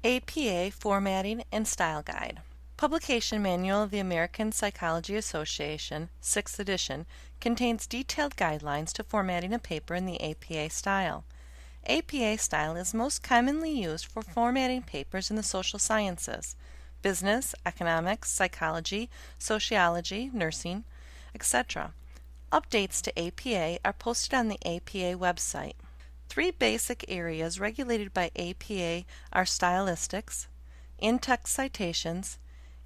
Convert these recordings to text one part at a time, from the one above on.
APA Formatting and Style Guide. Publication Manual of the American Psychology Association, 6th edition, contains detailed guidelines to formatting a paper in the APA style. APA style is most commonly used for formatting papers in the social sciences, business, economics, psychology, sociology, nursing, etc. Updates to APA are posted on the APA website. 3 basic areas regulated by APA are stylistics, in-text citations,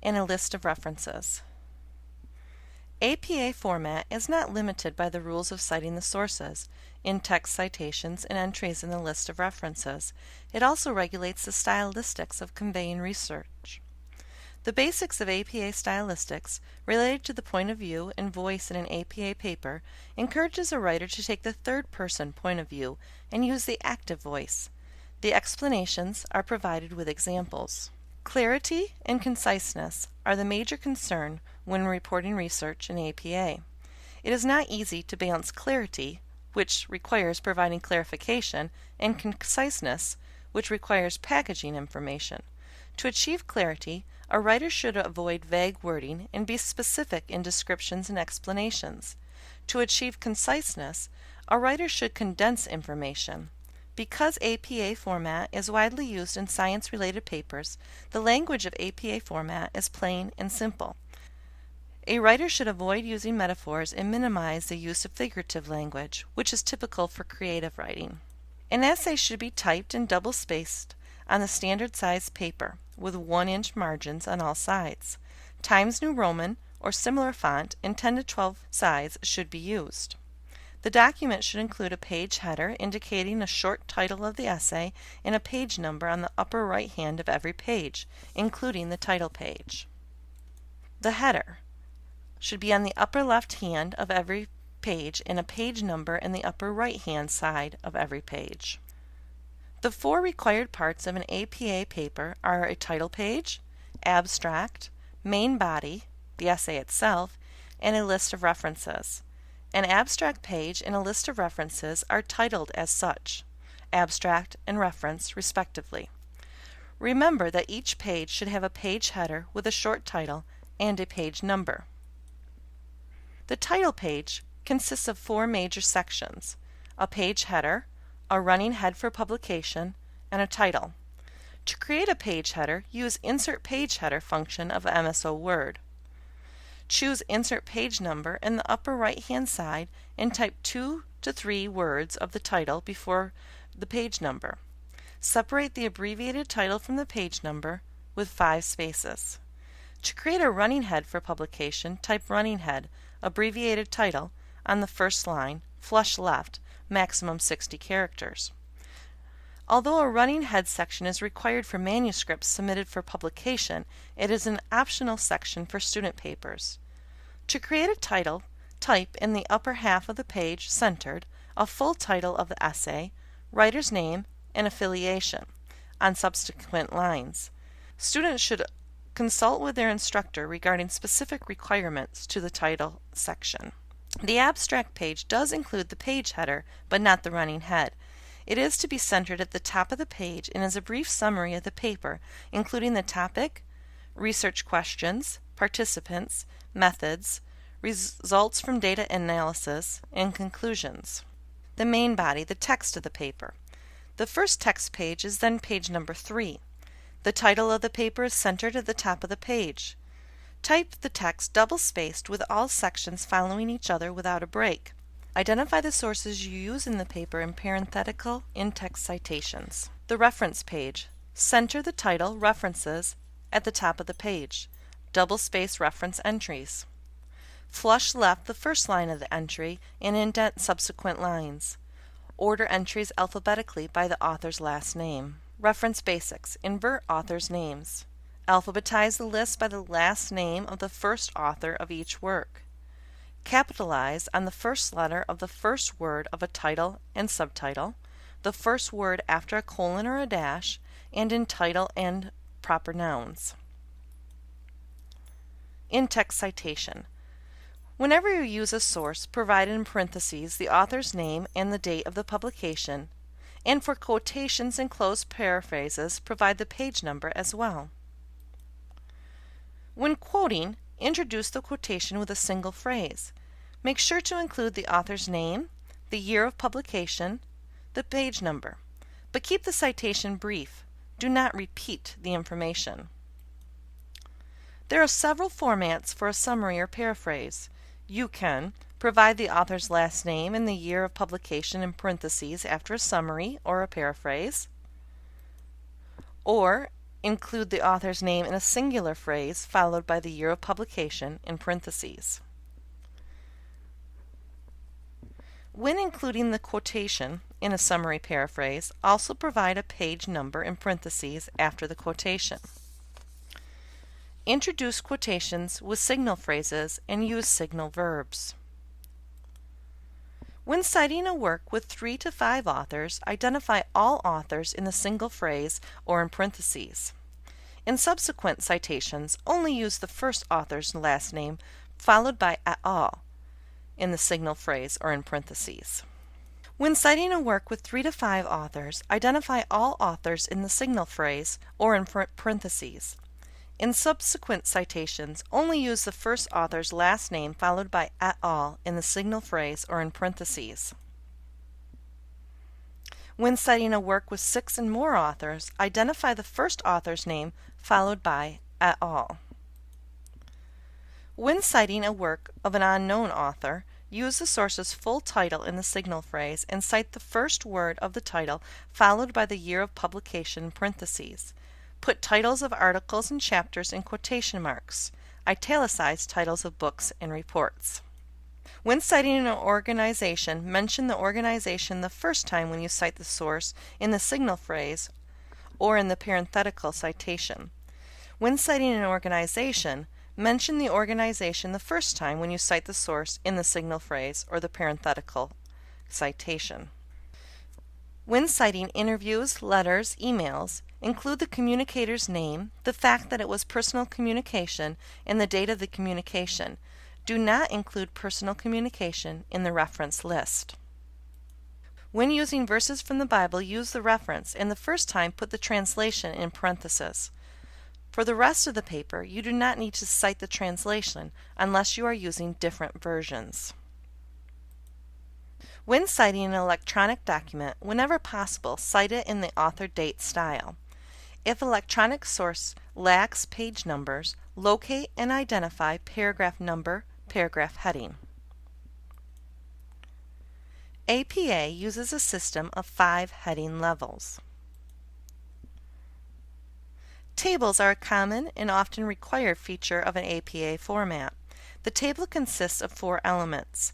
and a list of references. APA format is not limited by the rules of citing the sources, in-text citations, and entries in the list of references. It also regulates the stylistics of conveying research. The basics of APA stylistics, related to the point of view and voice in an APA paper, encourages a writer to take the third-person point of view and use the active voice. The explanations are provided with examples. Clarity and conciseness are the major concern when reporting research in APA. It is not easy to balance clarity, which requires providing clarification, and conciseness, which requires packaging information. To achieve clarity, a writer should avoid vague wording and be specific in descriptions and explanations. To achieve conciseness, a writer should condense information. Because APA format is widely used in science-related papers, the language of APA format is plain and simple. A writer should avoid using metaphors and minimize the use of figurative language, which is typical for creative writing. An essay should be typed and double-spaced on the standard size paper, with 1-inch margins on all sides. Times New Roman or similar font in 10 to 12 size should be used. The document should include a page header indicating a short title of the essay and a page number on the upper right hand of every page, including the title page. The header should be on the upper left hand of every page and a page number in the upper right hand side of every page. The 4 required parts of an APA paper are a title page, abstract, main body, the essay itself, and a list of references. An abstract page and a list of references are titled as such, abstract and reference respectively. Remember that each page should have a page header with a short title and a page number. The title page consists of 4 major sections: a page header, a running head for publication, and a title. To create a page header, use Insert Page Header function of MSO Word. Choose Insert Page Number in the upper right-hand side and type 2 to 3 words of the title before the page number. Separate the abbreviated title from the page number with 5 spaces. To create a running head for publication, type Running Head, abbreviated title, on the first line, flush left, maximum 60 characters. Although a running head section is required for manuscripts submitted for publication, it is an optional section for student papers. To create a title, type in the upper half of the page, centered, a full title of the essay, writer's name, and affiliation on subsequent lines. Students should consult with their instructor regarding specific requirements to the title section. The abstract page does include the page header, but not the running head. It is to be centered at the top of the page and is a brief summary of the paper, including the topic, research questions, participants, methods, results from data analysis, and conclusions. The main body, the text of the paper. The first text page is then page number 3. The title of the paper is centered at the top of the page. Type the text double-spaced with all sections following each other without a break. Identify the sources you use in the paper in parenthetical in-text citations. The reference page. Center the title references at the top of the page. Double-space reference entries. Flush left the first line of the entry and indent subsequent lines. Order entries alphabetically by the author's last name. Reference basics. Invert authors' names. Alphabetize the list by the last name of the first author of each work. Capitalize on the first letter of the first word of a title and subtitle, the first word after a colon or a dash, and in title and proper nouns. In-text citation. Whenever you use a source, provide in parentheses the author's name and the date of the publication, And for quotations and closed paraphrases, provide the page number as well. When quoting, introduce the quotation with a single phrase. Make sure to include the author's name, the year of publication, the page number, but keep the citation brief. Do not repeat the information. There are several formats for a summary or paraphrase. You can provide the author's last name and the year of publication in parentheses after a summary or a paraphrase, or include the author's name in a singular phrase followed by the year of publication in parentheses. When including the quotation in a summary paraphrase, also provide a page number in parentheses after the quotation. Introduce quotations with signal phrases and use signal verbs. When citing a work with 3 to 5 authors, identify all authors in the single phrase or in parentheses. In subsequent citations, only use the first author's last name followed by "et al." in the signal phrase or in parentheses. When citing a work with 3 to 5 authors, identify all authors in the signal phrase or in parentheses. In subsequent citations, only use the first author's last name followed by "et al." in the signal phrase or in parentheses. When citing a work with 6 and more authors, identify the first author's name followed by "et al." When citing a work of an unknown author, use the source's full title in the signal phrase and cite the first word of the title followed by the year of publication in parentheses. Put titles of articles and chapters in quotation marks. Italicize titles of books and reports. When citing an organization, mention the organization the first time when you cite the source in the signal phrase or in the parenthetical citation. When citing an organization, mention the organization the first time when you cite the source in the signal phrase or the parenthetical citation. When citing interviews, letters, emails, include the communicator's name, the fact that it was personal communication, and the date of the communication. Do not include personal communication in the reference list. When using verses from the Bible, use the reference, and the first time put the translation in parentheses. For the rest of the paper, you do not need to cite the translation unless you are using different versions. When citing an electronic document, whenever possible, cite it in the author date style. If electronic source lacks page numbers, locate and identify paragraph number, paragraph heading. APA uses a system of 5 heading levels. Tables are a common and often required feature of an APA format. The table consists of 4 elements: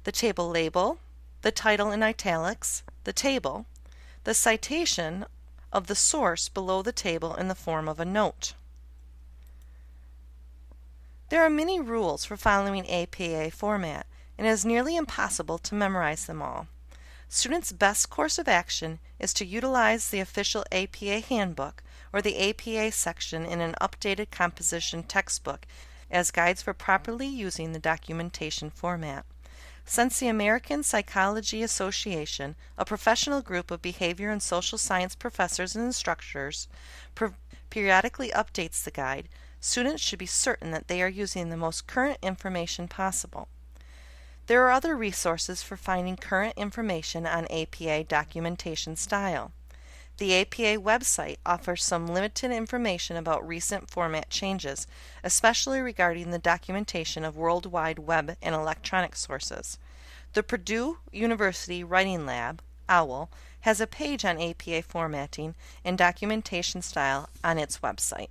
the table label, the title in italics, the table, the citation of the source below the table in the form of a note. There are many rules for following APA format, and it is nearly impossible to memorize them all. Students' best course of action is to utilize the official APA handbook or the APA section in an updated composition textbook as guides for properly using the documentation format. Since the American Psychology Association, a professional group of behavior and social science professors and instructors, periodically updates the guide, students should be certain that they are using the most current information possible. There are other resources for finding current information on APA documentation style. The APA website offers some limited information about recent format changes, especially regarding the documentation of World Wide Web and electronic sources. The Purdue University Writing Lab, OWL, has a page on APA formatting and documentation style on its website.